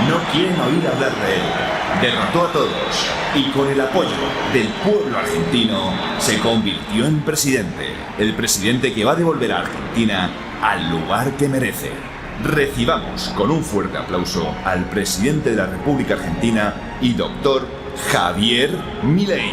no quieren oír hablar de él. Derrotó a todos y con el apoyo del pueblo argentino se convirtió en presidente. El presidente que va a devolver a Argentina al lugar que merece. Recibamos con un fuerte aplauso al presidente de la República Argentina y doctor Javier Milei.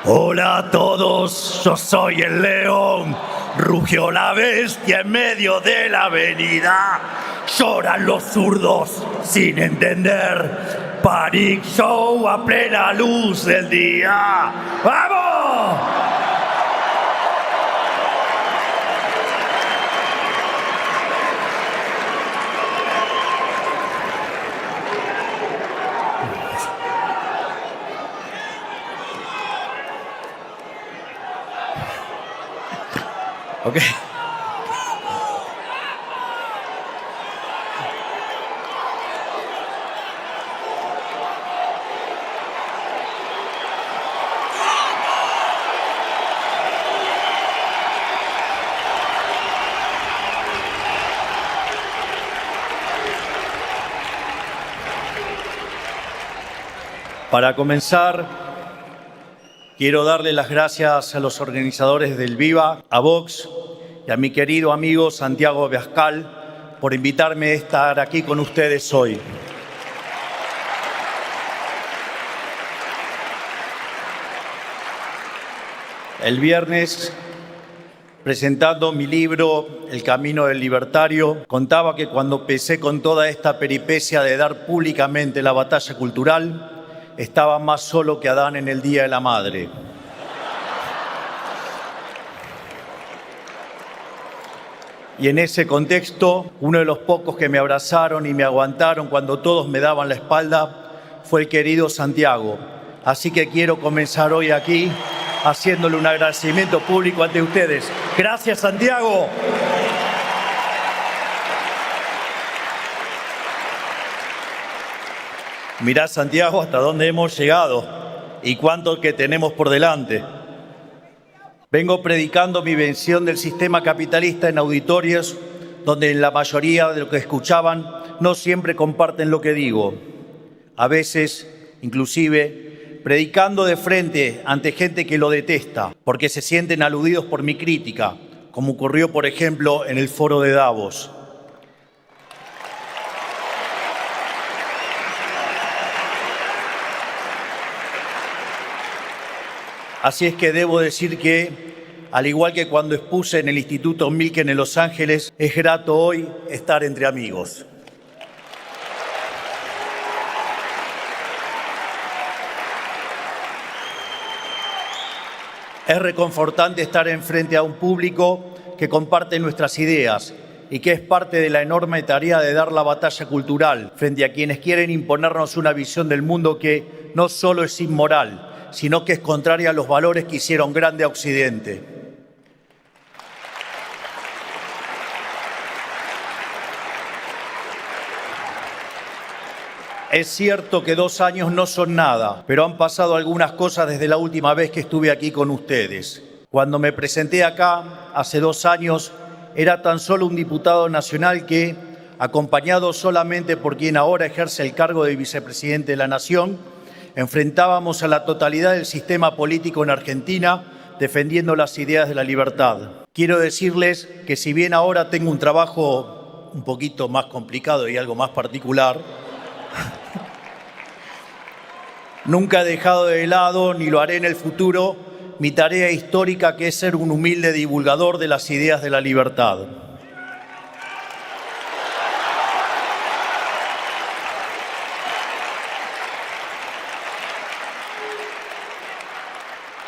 Hola a todos, yo soy el león. Rugió la bestia en medio de la avenida. Lloran los zurdos sin entender. Panic Show a plena luz del día. ¡Vamos! Ok. Para comenzar, quiero darle las gracias a los organizadores del Viva, a Vox y a mi querido amigo Santiago Abascal por invitarme a estar aquí con ustedes hoy. El viernes, presentando mi libro El Camino del Libertario, contaba que cuando empecé con toda esta peripecia de dar públicamente la batalla cultural, estaba más solo que Adán en el Día de la Madre. Y en ese contexto, uno de los pocos que me abrazaron y me aguantaron cuando todos me daban la espalda fue el querido Santiago. Así que quiero comenzar hoy aquí haciéndole un agradecimiento público ante ustedes. Gracias, Santiago. Mirá, Santiago, hasta dónde hemos llegado y cuánto que tenemos por delante. Vengo predicando mi visión del sistema capitalista en auditorios donde la mayoría de los que escuchaban no siempre comparten lo que digo. A veces, inclusive, predicando de frente ante gente que lo detesta porque se sienten aludidos por mi crítica, como ocurrió, por ejemplo, en el foro de Davos. Así es que debo decir que, al igual que cuando expuse en el Instituto Milken en Los Ángeles, es grato hoy estar entre amigos. Es reconfortante estar enfrente a un público que comparte nuestras ideas y que es parte de la enorme tarea de dar la batalla cultural frente a quienes quieren imponernos una visión del mundo que no solo es inmoral, sino que es contraria a los valores que hicieron grande a Occidente. Es cierto que 2 años no son nada, pero han pasado algunas cosas desde la última vez que estuve aquí con ustedes. Cuando me presenté acá, hace 2 años, era tan solo un diputado nacional que, acompañado solamente por quien ahora ejerce el cargo de vicepresidente de la Nación, enfrentábamos a la totalidad del sistema político en Argentina defendiendo las ideas de la libertad. Quiero decirles que si bien ahora tengo un trabajo un poquito más complicado y algo más particular, nunca he dejado de lado, ni lo haré en el futuro, mi tarea histórica, que es ser un humilde divulgador de las ideas de la libertad.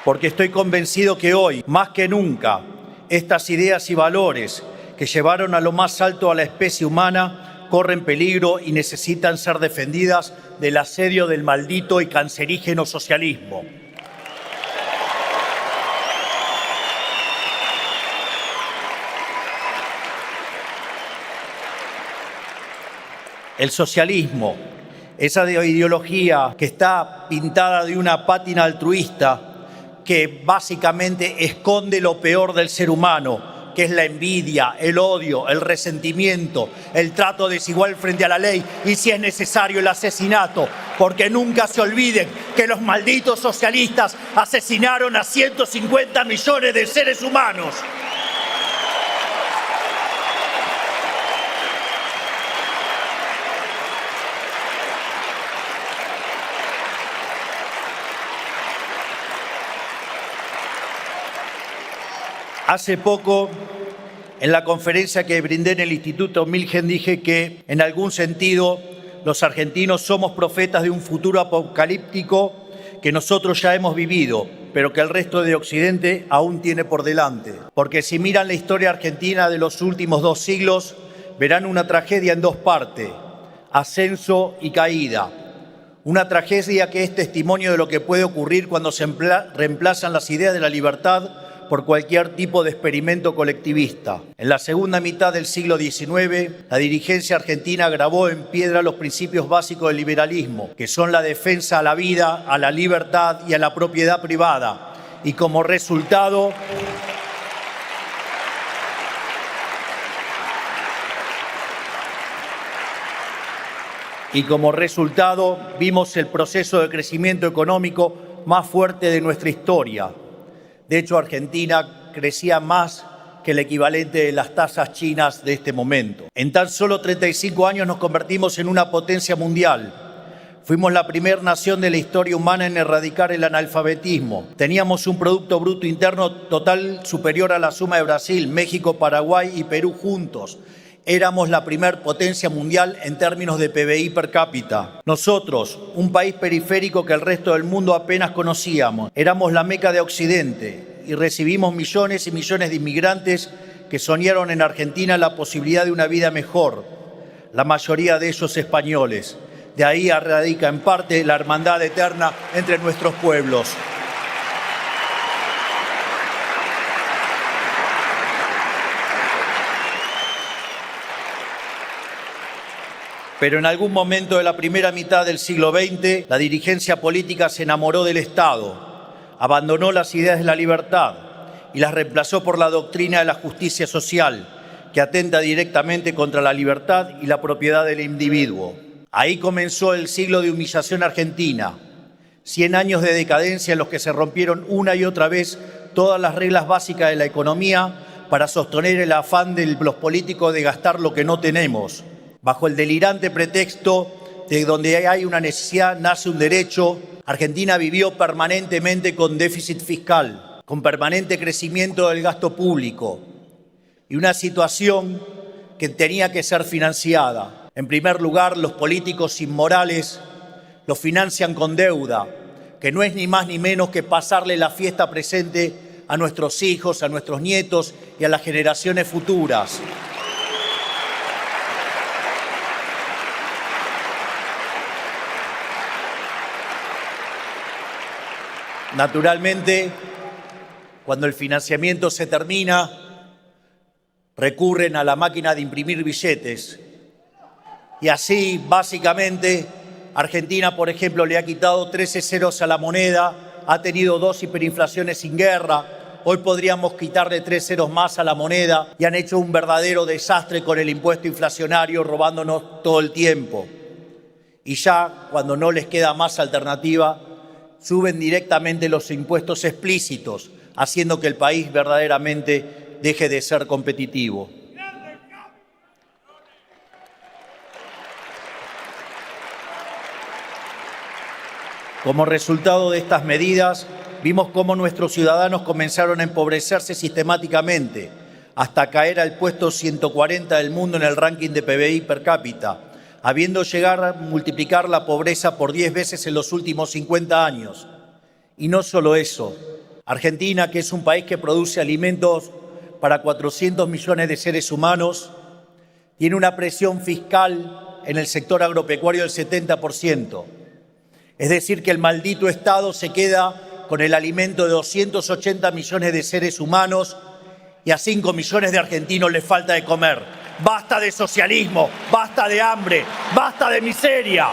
Porque estoy convencido que hoy, más que nunca, estas ideas y valores que llevaron a lo más alto a la especie humana corren peligro y necesitan ser defendidas del asedio del maldito y cancerígeno socialismo. El socialismo, esa ideología que está pintada de una pátina altruista que básicamente esconde lo peor del ser humano, que es la envidia, el odio, el resentimiento, el trato desigual frente a la ley y, si es necesario, el asesinato. Porque nunca se olviden que los malditos socialistas asesinaron a 150 millones de seres humanos. Hace poco, en la conferencia que brindé en el Instituto Milgen, dije que, en algún sentido, los argentinos somos profetas de un futuro apocalíptico que nosotros ya hemos vivido, pero que el resto de Occidente aún tiene por delante. Porque si miran la historia argentina de los últimos 2 siglos, verán una tragedia en 2 partes, ascenso y caída. Una tragedia que es testimonio de lo que puede ocurrir cuando se reemplazan las ideas de la libertad por cualquier tipo de experimento colectivista. En la segunda mitad del siglo XIX, la dirigencia argentina grabó en piedra los principios básicos del liberalismo, que son la defensa a la vida, a la libertad y a la propiedad privada. Y como resultado, vimos el proceso de crecimiento económico más fuerte de nuestra historia. De hecho, Argentina crecía más que el equivalente de las tasas chinas de este momento. En tan solo 35 años nos convertimos en una potencia mundial. Fuimos la primera nación de la historia humana en erradicar el analfabetismo. Teníamos un Producto Bruto Interno total superior a la suma de Brasil, México, Paraguay y Perú juntos. Éramos la primer potencia mundial en términos de PBI per cápita. Nosotros, un país periférico que el resto del mundo apenas conocíamos, éramos la meca de Occidente y recibimos millones y millones de inmigrantes que soñaron en Argentina la posibilidad de una vida mejor, la mayoría de ellos españoles. De ahí radica en parte la hermandad eterna entre nuestros pueblos. Pero en algún momento de la primera mitad del siglo XX, la dirigencia política se enamoró del Estado, abandonó las ideas de la libertad y las reemplazó por la doctrina de la justicia social, que atenta directamente contra la libertad y la propiedad del individuo. Ahí comenzó el siglo de humillación argentina, 100 años de decadencia en los que se rompieron una y otra vez todas las reglas básicas de la economía para sostener el afán de los políticos de gastar lo que no tenemos. Bajo el delirante pretexto de donde hay una necesidad nace un derecho, Argentina vivió permanentemente con déficit fiscal, con permanente crecimiento del gasto público y una situación que tenía que ser financiada. En primer lugar, los políticos inmorales lo financian con deuda, que no es ni más ni menos que pasarle la fiesta presente a nuestros hijos, a nuestros nietos y a las generaciones futuras. Naturalmente, cuando el financiamiento se termina, recurren a la máquina de imprimir billetes y así, básicamente, Argentina, por ejemplo, le ha quitado 13 ceros a la moneda, ha tenido 2 hiperinflaciones sin guerra. Hoy podríamos quitarle 3 ceros más a la moneda y han hecho un verdadero desastre con el impuesto inflacionario, robándonos todo el tiempo. Y ya, cuando no les queda más alternativa, suben directamente los impuestos explícitos, haciendo que el país verdaderamente deje de ser competitivo. Como resultado de estas medidas, vimos cómo nuestros ciudadanos comenzaron a empobrecerse sistemáticamente, hasta caer al puesto 140 del mundo en el ranking de PBI per cápita, habiendo llegado a multiplicar la pobreza por 10 veces en los últimos 50 años. Y no solo eso, Argentina, que es un país que produce alimentos para 400 millones de seres humanos, tiene una presión fiscal en el sector agropecuario del 70%. Es decir, que el maldito Estado se queda con el alimento de 280 millones de seres humanos y a 5 millones de argentinos les falta de comer. Basta de socialismo, basta de hambre, basta de miseria.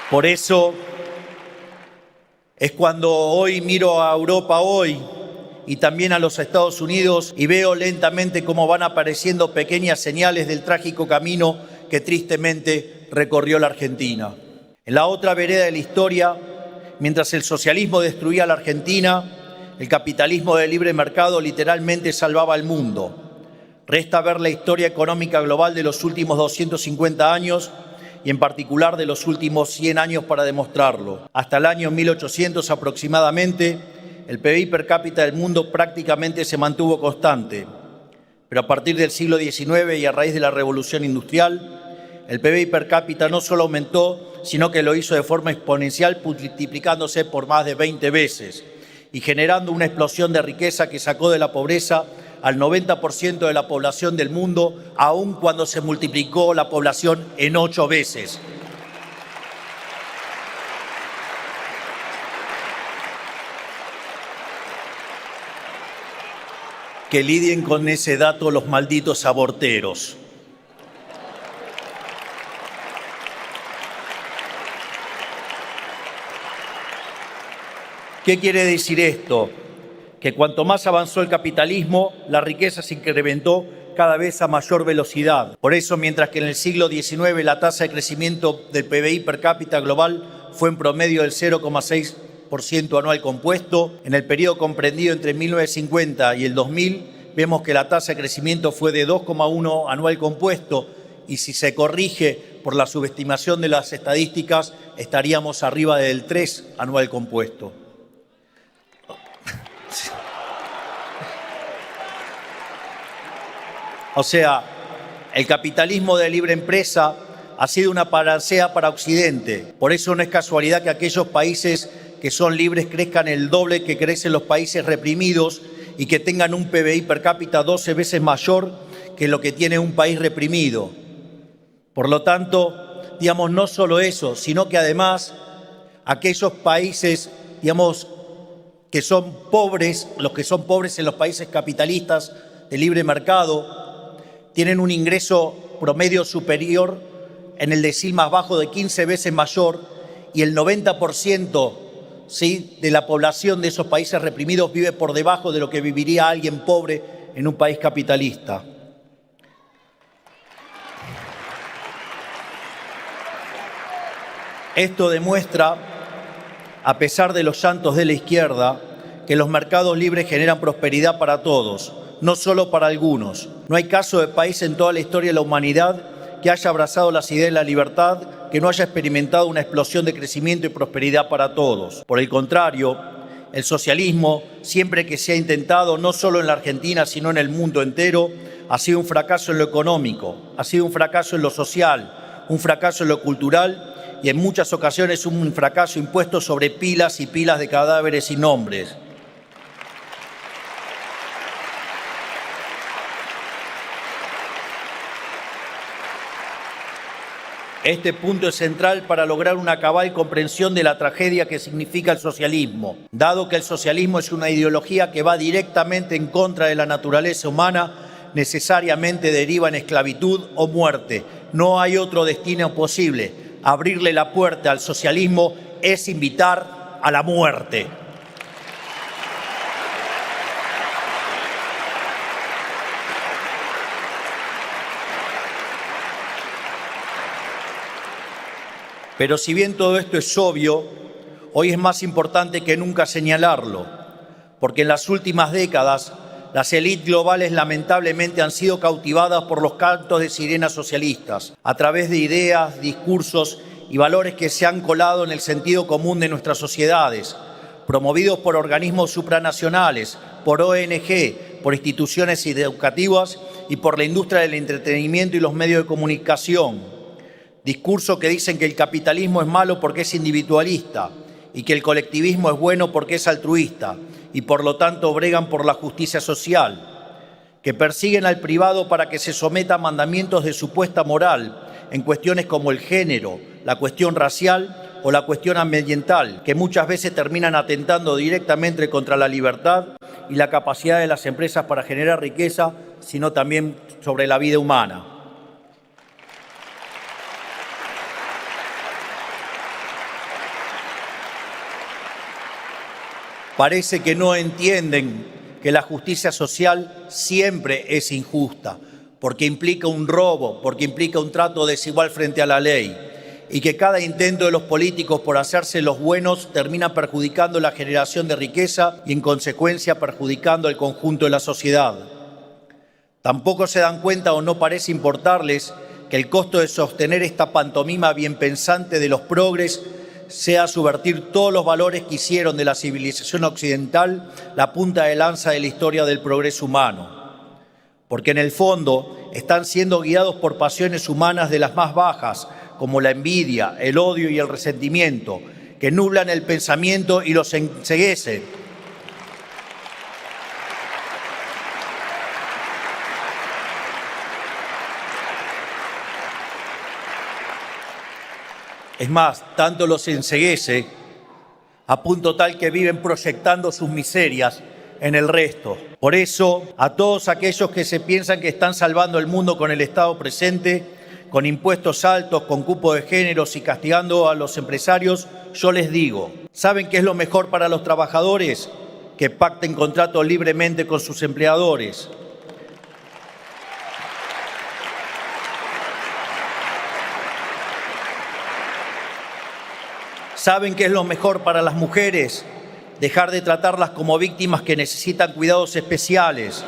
Por eso es cuando hoy miro a Europa hoy y también a los Estados Unidos y veo lentamente cómo van apareciendo pequeñas señales del trágico camino que tristemente recorrió la Argentina. En la otra vereda de la historia, mientras el socialismo destruía a la Argentina, el capitalismo de libre mercado literalmente salvaba al mundo. Resta ver la historia económica global de los últimos 250 años y en particular de los últimos 100 años para demostrarlo. Hasta el año 1800 aproximadamente, el PBI per cápita del mundo prácticamente se mantuvo constante, pero a partir del siglo XIX y a raíz de la Revolución Industrial, el PBI per cápita no solo aumentó, sino que lo hizo de forma exponencial, multiplicándose por más de 20 veces y generando una explosión de riqueza que sacó de la pobreza al 90% de la población del mundo, aun cuando se multiplicó la población en 8 veces. Que lidien con ese dato los malditos aborteros. ¿Qué quiere decir esto? Que cuanto más avanzó el capitalismo, la riqueza se incrementó cada vez a mayor velocidad. Por eso, mientras que en el siglo XIX la tasa de crecimiento del PBI per cápita global fue en promedio del 0,6% anual compuesto, en el periodo comprendido entre 1950 y el 2000, vemos que la tasa de crecimiento fue de 2,1 anual compuesto y si se corrige por la subestimación de las estadísticas, estaríamos arriba del 3 anual compuesto. O sea, el capitalismo de libre empresa ha sido una panacea para Occidente. Por eso no es casualidad que aquellos países que son libres crezcan el doble que crecen los países reprimidos y que tengan un PBI per cápita 12 veces mayor que lo que tiene un país reprimido. Por lo tanto, digamos, no solo eso, sino que además aquellos países, digamos, que son pobres, los que son pobres en los países capitalistas de libre mercado, tienen un ingreso promedio superior en el decil más bajo de 15 veces mayor y el 90% ¿sí? de la población de esos países reprimidos vive por debajo de lo que viviría alguien pobre en un país capitalista. Esto demuestra, a pesar de los llantos de la izquierda, que los mercados libres generan prosperidad para todos, no solo para algunos. No hay caso de país en toda la historia de la humanidad que haya abrazado las ideas de la libertad, que no haya experimentado una explosión de crecimiento y prosperidad para todos. Por el contrario, el socialismo, siempre que se ha intentado, no solo en la Argentina, sino en el mundo entero, ha sido un fracaso en lo económico, ha sido un fracaso en lo social, un fracaso en lo cultural y en muchas ocasiones un fracaso impuesto sobre pilas y pilas de cadáveres sin nombres. Este punto es central para lograr una cabal comprensión de la tragedia que significa el socialismo. Dado que el socialismo es una ideología que va directamente en contra de la naturaleza humana, necesariamente deriva en esclavitud o muerte. No hay otro destino posible. Abrirle la puerta al socialismo es invitar a la muerte. Pero si bien todo esto es obvio, hoy es más importante que nunca señalarlo, porque en las últimas décadas las élites globales lamentablemente han sido cautivadas por los cantos de sirenas socialistas, a través de ideas, discursos y valores que se han colado en el sentido común de nuestras sociedades, promovidos por organismos supranacionales, por ONG, por instituciones educativas y por la industria del entretenimiento y los medios de comunicación. Discursos que dicen que el capitalismo es malo porque es individualista y que el colectivismo es bueno porque es altruista y por lo tanto bregan por la justicia social, que persiguen al privado para que se someta a mandamientos de supuesta moral en cuestiones como el género, la cuestión racial o la cuestión ambiental, que muchas veces terminan atentando directamente contra la libertad y la capacidad de las empresas para generar riqueza, sino también sobre la vida humana. Parece que no entienden que la justicia social siempre es injusta, porque implica un robo, porque implica un trato desigual frente a la ley, y que cada intento de los políticos por hacerse los buenos termina perjudicando la generación de riqueza y en consecuencia perjudicando el conjunto de la sociedad. Tampoco se dan cuenta o no parece importarles que el costo de sostener esta pantomima bien pensante de los progres sea subvertir todos los valores que hicieron de la civilización occidental la punta de lanza de la historia del progreso humano. Porque en el fondo están siendo guiados por pasiones humanas de las más bajas, como la envidia, el odio y el resentimiento, que nublan el pensamiento y los enceguecen. Es más, tanto los enceguece a punto tal que viven proyectando sus miserias en el resto. Por eso, a todos aquellos que se piensan que están salvando el mundo con el Estado presente, con impuestos altos, con cupo de géneros y castigando a los empresarios, yo les digo, ¿saben qué es lo mejor para los trabajadores? Que pacten contratos libremente con sus empleadores. ¿Saben qué es lo mejor para las mujeres? Dejar de tratarlas como víctimas que necesitan cuidados especiales.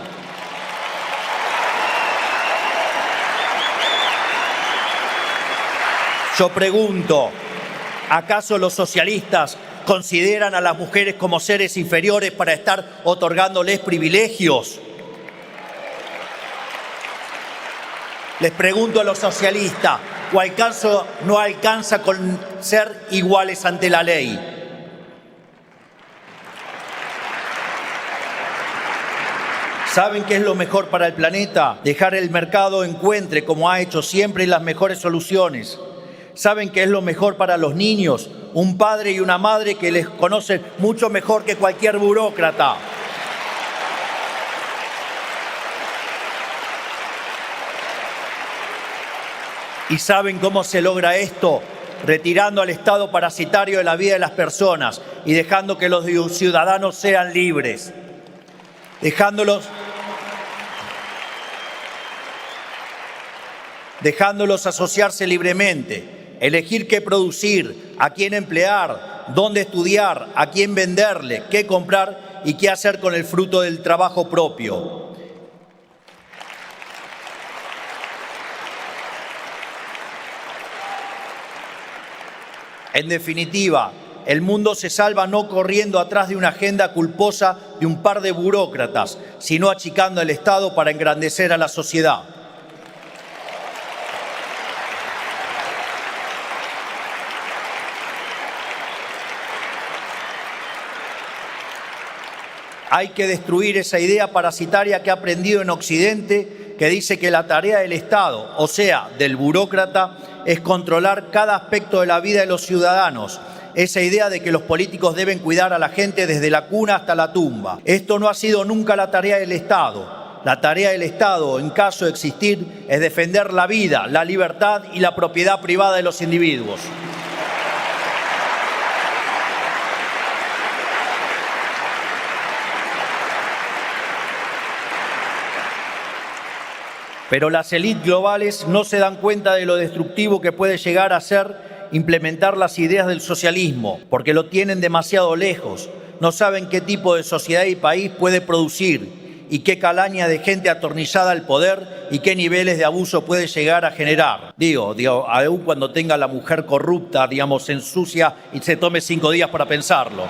Yo pregunto, ¿acaso los socialistas consideran a las mujeres como seres inferiores para estar otorgándoles privilegios? Les pregunto a los socialistas, ¿o acaso no alcanza con ser iguales ante la ley? ¿Saben qué es lo mejor para el planeta? Dejar el mercado encuentre, como ha hecho siempre, las mejores soluciones. ¿Saben qué es lo mejor para los niños? Un padre y una madre que les conocen mucho mejor que cualquier burócrata. ¿Y saben cómo se logra esto? Retirando al Estado parasitario de la vida de las personas y dejando que los ciudadanos sean libres. Dejándolos asociarse libremente, elegir qué producir, a quién emplear, dónde estudiar, a quién venderle, qué comprar y qué hacer con el fruto del trabajo propio. En definitiva, el mundo se salva no corriendo atrás de una agenda culposa de un par de burócratas, sino achicando el Estado para engrandecer a la sociedad. Hay que destruir esa idea parasitaria que ha aprendido en Occidente, que dice que la tarea del Estado, o sea, del burócrata, es controlar cada aspecto de la vida de los ciudadanos. Esa idea de que los políticos deben cuidar a la gente desde la cuna hasta la tumba. Esto no ha sido nunca la tarea del Estado. La tarea del Estado, en caso de existir, es defender la vida, la libertad y la propiedad privada de los individuos. Pero las élites globales no se dan cuenta de lo destructivo que puede llegar a ser implementar las ideas del socialismo, porque lo tienen demasiado lejos. No saben qué tipo de sociedad y país puede producir y qué calaña de gente atornillada al poder y qué niveles de abuso puede llegar a generar. Digo, aún cuando tenga la mujer corrupta, se ensucia y se tome 5 días para pensarlo.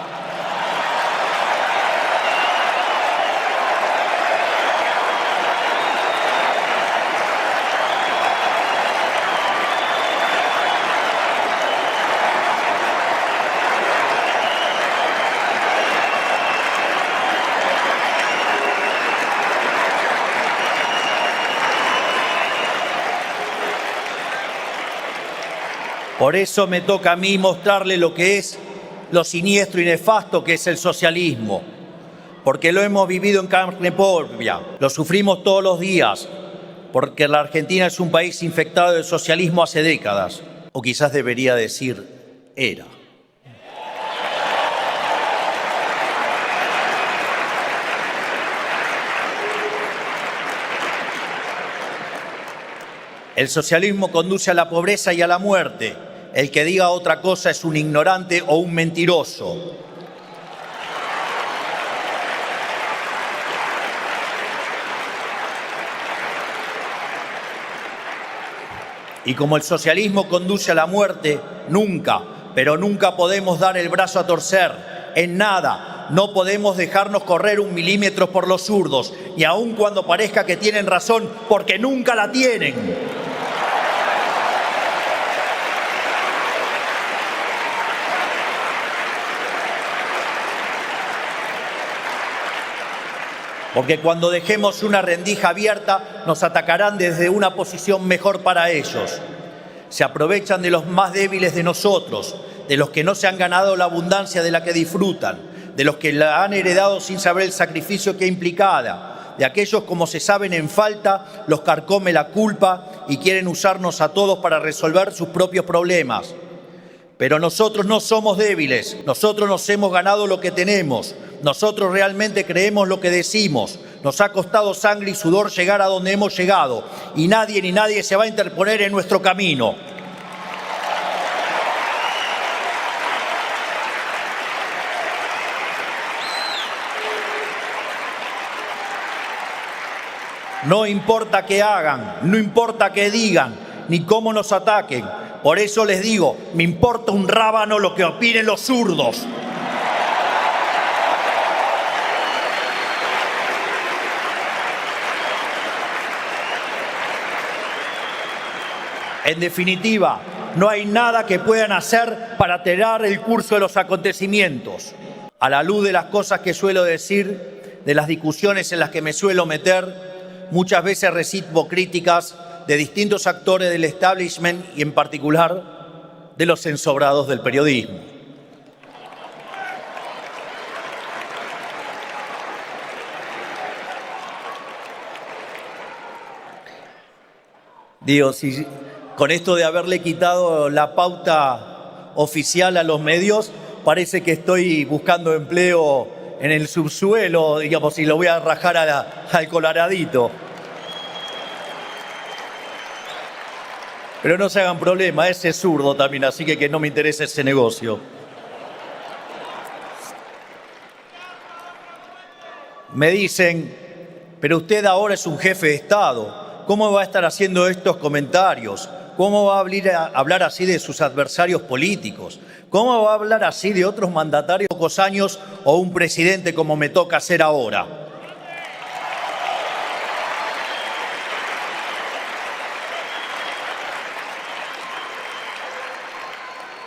Por eso me toca a mí mostrarle lo que es lo siniestro y nefasto que es el socialismo, porque lo hemos vivido en carne propia, lo sufrimos todos los días, porque la Argentina es un país infectado del socialismo hace décadas, o quizás debería decir, era. El socialismo conduce a la pobreza y a la muerte. El que diga otra cosa es un ignorante o un mentiroso. Y como el socialismo conduce a la muerte, nunca, pero nunca podemos dar el brazo a torcer. En nada, no podemos dejarnos correr 1 milímetro por los zurdos, y aun cuando parezca que tienen razón, porque nunca la tienen. Porque cuando dejemos una rendija abierta, nos atacarán desde una posición mejor para ellos. Se aprovechan de los más débiles de nosotros, de los que no se han ganado la abundancia de la que disfrutan, de los que la han heredado sin saber el sacrificio que implicaba, de aquellos, como se saben en falta, los carcome la culpa y quieren usarnos a todos para resolver sus propios problemas. Pero nosotros no somos débiles, nosotros nos hemos ganado lo que tenemos, nosotros realmente creemos lo que decimos, nos ha costado sangre y sudor llegar a donde hemos llegado y nadie ni nadie se va a interponer en nuestro camino. No importa qué hagan, no importa qué digan, ni cómo nos ataquen. Por eso les digo, me importa un rábano lo que opinen los zurdos. En definitiva, no hay nada que puedan hacer para alterar el curso de los acontecimientos. A la luz de las cosas que suelo decir, de las discusiones en las que me suelo meter, muchas veces recibo críticas de distintos actores del establishment y en particular de los ensobrados del periodismo. Digo, si con esto de haberle quitado la pauta oficial a los medios, parece que estoy buscando empleo en el subsuelo, y lo voy a rajar al coloradito. Pero no se hagan problema, ese es zurdo también, así que no me interesa ese negocio. Me dicen, pero usted ahora es un jefe de Estado, ¿cómo va a estar haciendo estos comentarios? ¿Cómo va a hablar así de sus adversarios políticos? ¿Cómo va a hablar así de otros mandatarios de pocos años o un presidente como me toca hacer ahora?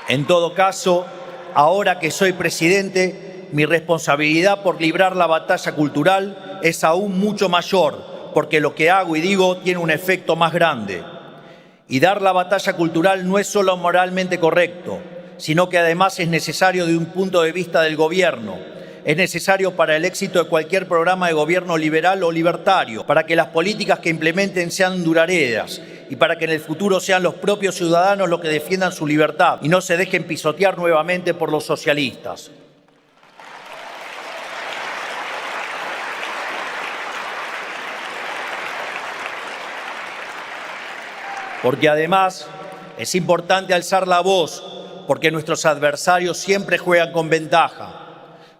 En todo caso, ahora que soy presidente, mi responsabilidad por librar la batalla cultural es aún mucho mayor, porque lo que hago y digo tiene un efecto más grande. Y dar la batalla cultural no es solo moralmente correcto, sino que además es necesario de un punto de vista del gobierno. Es necesario para el éxito de cualquier programa de gobierno liberal o libertario, para que las políticas que implementen sean duraderas y para que en el futuro sean los propios ciudadanos los que defiendan su libertad y no se dejen pisotear nuevamente por los socialistas. Porque además es importante alzar la voz, porque nuestros adversarios siempre juegan con ventaja,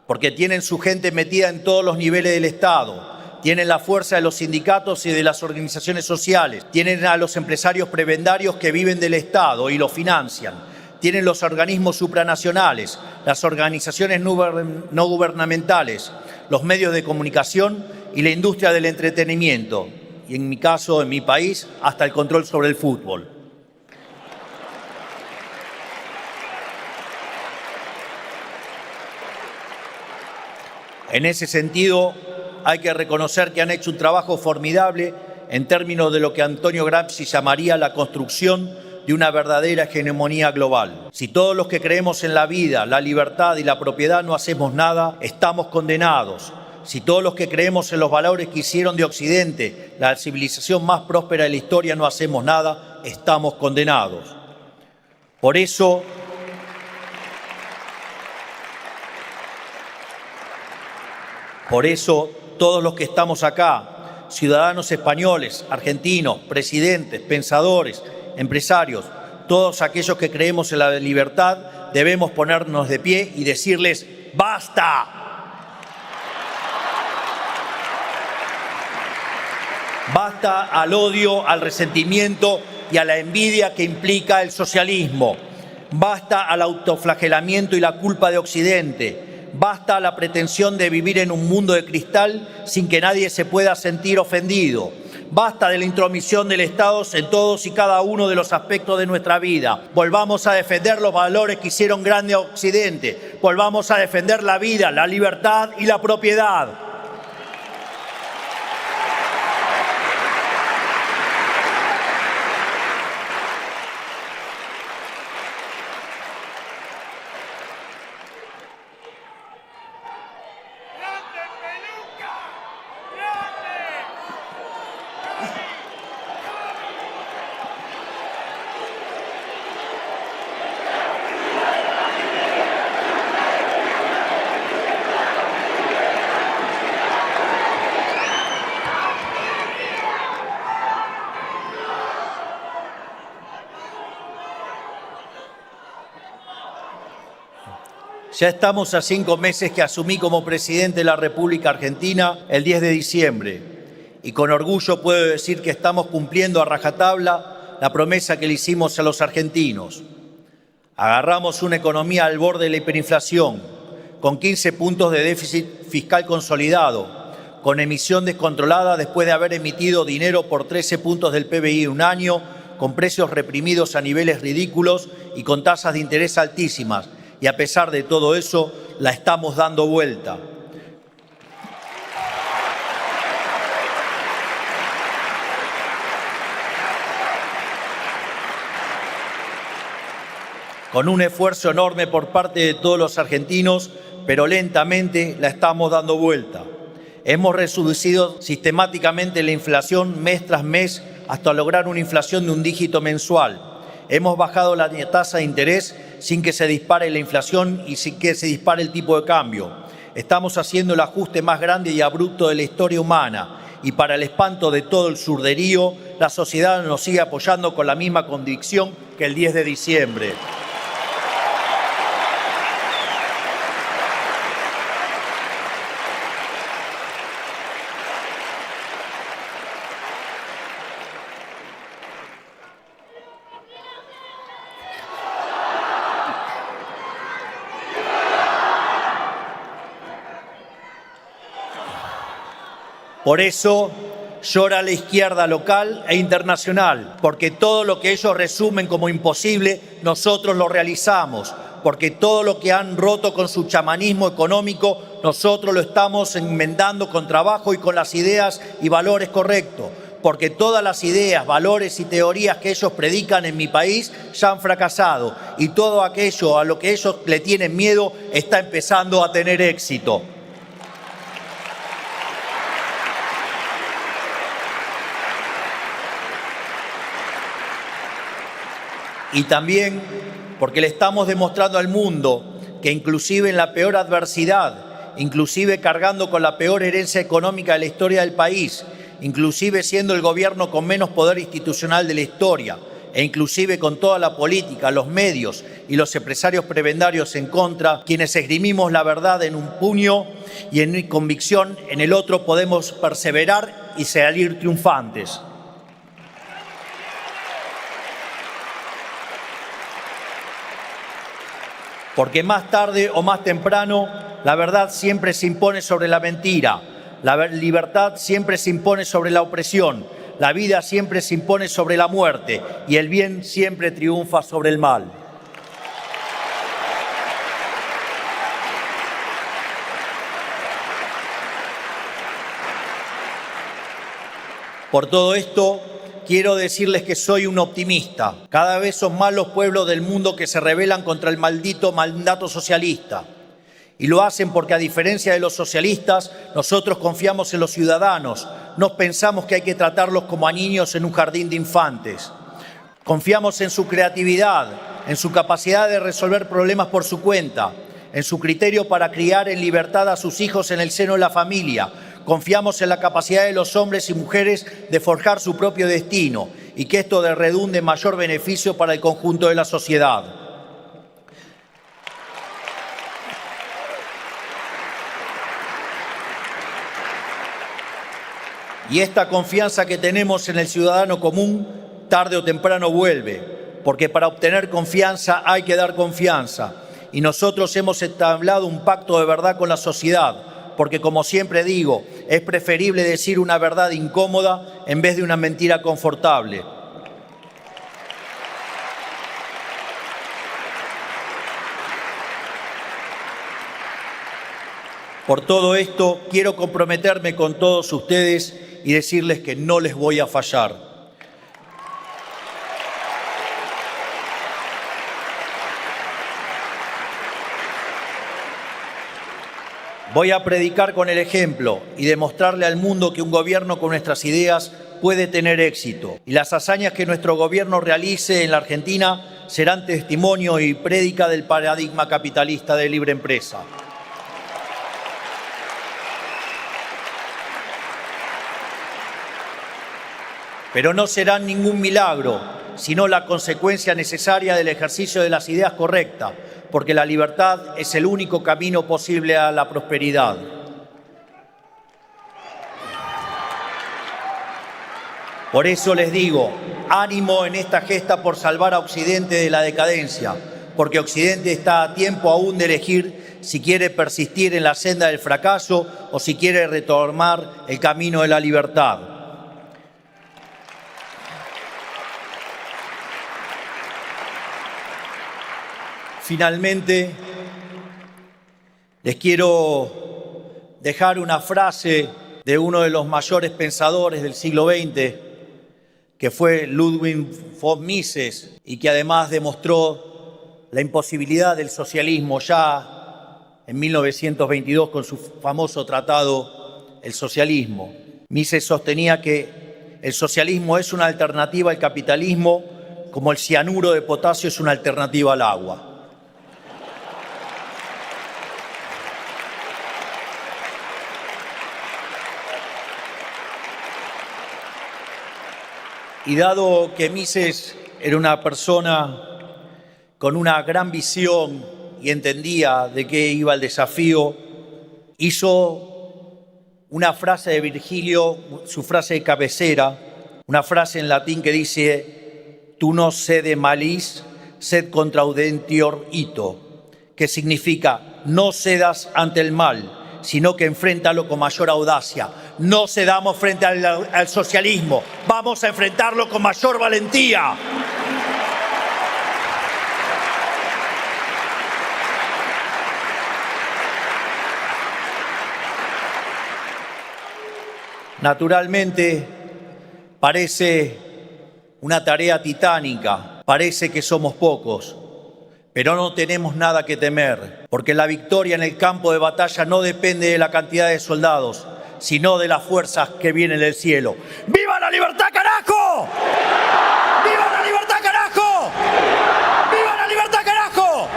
porque tienen su gente metida en todos los niveles del Estado, tienen la fuerza de los sindicatos y de las organizaciones sociales, tienen a los empresarios prebendarios que viven del Estado y lo financian, tienen los organismos supranacionales, las organizaciones no gubernamentales, los medios de comunicación y la industria del entretenimiento, y en mi caso, en mi país, hasta el control sobre el fútbol. En ese sentido, hay que reconocer que han hecho un trabajo formidable en términos de lo que Antonio Gramsci llamaría la construcción de una verdadera hegemonía global. Si todos los que creemos en la vida, la libertad y la propiedad no hacemos nada, estamos condenados. Si todos los que creemos en los valores que hicieron de Occidente la civilización más próspera de la historia no hacemos nada, estamos condenados. Por eso, todos los que estamos acá, ciudadanos españoles, argentinos, presidentes, pensadores, empresarios, todos aquellos que creemos en la libertad, debemos ponernos de pie y decirles ¡basta! Basta al odio, al resentimiento y a la envidia que implica el socialismo. Basta al autoflagelamiento y la culpa de Occidente. Basta a la pretensión de vivir en un mundo de cristal sin que nadie se pueda sentir ofendido. Basta de la intromisión del Estado en todos y cada uno de los aspectos de nuestra vida. Volvamos a defender los valores que hicieron grande a Occidente. Volvamos a defender la vida, la libertad y la propiedad. Ya estamos a 5 meses que asumí como presidente de la República Argentina el 10 de diciembre y con orgullo puedo decir que estamos cumpliendo a rajatabla la promesa que le hicimos a los argentinos. Agarramos una economía al borde de la hiperinflación, con 15 puntos de déficit fiscal consolidado, con emisión descontrolada después de haber emitido dinero por 13 puntos del PBI en un año, con precios reprimidos a niveles ridículos y con tasas de interés altísimas. Y a pesar de todo eso, la estamos dando vuelta. Con un esfuerzo enorme por parte de todos los argentinos, pero lentamente la estamos dando vuelta. Hemos reducido sistemáticamente la inflación mes tras mes hasta lograr una inflación de un dígito mensual. Hemos bajado la tasa de interés sin que se dispare la inflación y sin que se dispare el tipo de cambio. Estamos haciendo el ajuste más grande y abrupto de la historia humana y para el espanto de todo el surderío, la sociedad nos sigue apoyando con la misma convicción que el 10 de diciembre. Por eso llora la izquierda local e internacional, porque todo lo que ellos resumen como imposible, nosotros lo realizamos, porque todo lo que han roto con su chamanismo económico, nosotros lo estamos enmendando con trabajo y con las ideas y valores correctos, porque todas las ideas, valores y teorías que ellos predican en mi país ya han fracasado y todo aquello a lo que ellos le tienen miedo está empezando a tener éxito. Y también porque le estamos demostrando al mundo que inclusive en la peor adversidad, inclusive cargando con la peor herencia económica de la historia del país, inclusive siendo el gobierno con menos poder institucional de la historia, e inclusive con toda la política, los medios y los empresarios prebendarios en contra, quienes esgrimimos la verdad en un puño y en convicción en el otro, podemos perseverar y salir triunfantes. Porque más tarde o más temprano, la verdad siempre se impone sobre la mentira, la libertad siempre se impone sobre la opresión, la vida siempre se impone sobre la muerte y el bien siempre triunfa sobre el mal. Por todo esto, quiero decirles que soy un optimista. Cada vez son más los pueblos del mundo que se rebelan contra el maldito mandato socialista. Y lo hacen porque, a diferencia de los socialistas, nosotros confiamos en los ciudadanos. No pensamos que hay que tratarlos como a niños en un jardín de infantes. Confiamos en su creatividad, en su capacidad de resolver problemas por su cuenta, en su criterio para criar en libertad a sus hijos en el seno de la familia. Confiamos en la capacidad de los hombres y mujeres de forjar su propio destino y que esto redunde en mayor beneficio para el conjunto de la sociedad. Y esta confianza que tenemos en el ciudadano común, tarde o temprano vuelve, porque para obtener confianza hay que dar confianza. Y nosotros hemos entablado un pacto de verdad con la sociedad, porque, como siempre digo, es preferible decir una verdad incómoda en vez de una mentira confortable. Por todo esto, quiero comprometerme con todos ustedes y decirles que no les voy a fallar. Voy a predicar con el ejemplo y demostrarle al mundo que un gobierno con nuestras ideas puede tener éxito. Y las hazañas que nuestro gobierno realice en la Argentina serán testimonio y prédica del paradigma capitalista de libre empresa. Pero no serán ningún milagro, sino la consecuencia necesaria del ejercicio de las ideas correctas, porque la libertad es el único camino posible a la prosperidad. Por eso les digo, ánimo en esta gesta por salvar a Occidente de la decadencia, porque Occidente está a tiempo aún de elegir si quiere persistir en la senda del fracaso o si quiere retomar el camino de la libertad. Finalmente, les quiero dejar una frase de uno de los mayores pensadores del siglo XX, que fue Ludwig von Mises, y que además demostró la imposibilidad del socialismo ya en 1922 con su famoso tratado El socialismo. Mises sostenía que el socialismo es una alternativa al capitalismo como el cianuro de potasio es una alternativa al agua. Y dado que Mises era una persona con una gran visión y entendía de qué iba el desafío, hizo una frase de Virgilio, su frase de cabecera, una frase en latín que dice «Tu no sede malis, sed contraudentior ito», que significa «no cedas ante el mal, sino que enfréntalo con mayor audacia». No cedamos frente al socialismo, vamos a enfrentarlo con mayor valentía. Naturalmente, Parece una tarea titánica, parece que somos pocos, pero no tenemos nada que temer, porque la victoria en el campo de batalla no depende de la cantidad de soldados, sino de las fuerzas que vienen del cielo. ¡Viva la libertad, carajo! ¡Viva la libertad, carajo! ¡Viva la libertad, carajo!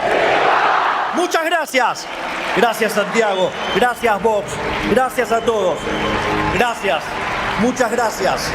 Muchas gracias. Gracias, Santiago. Gracias, Vox. Gracias a todos. Gracias. Muchas gracias.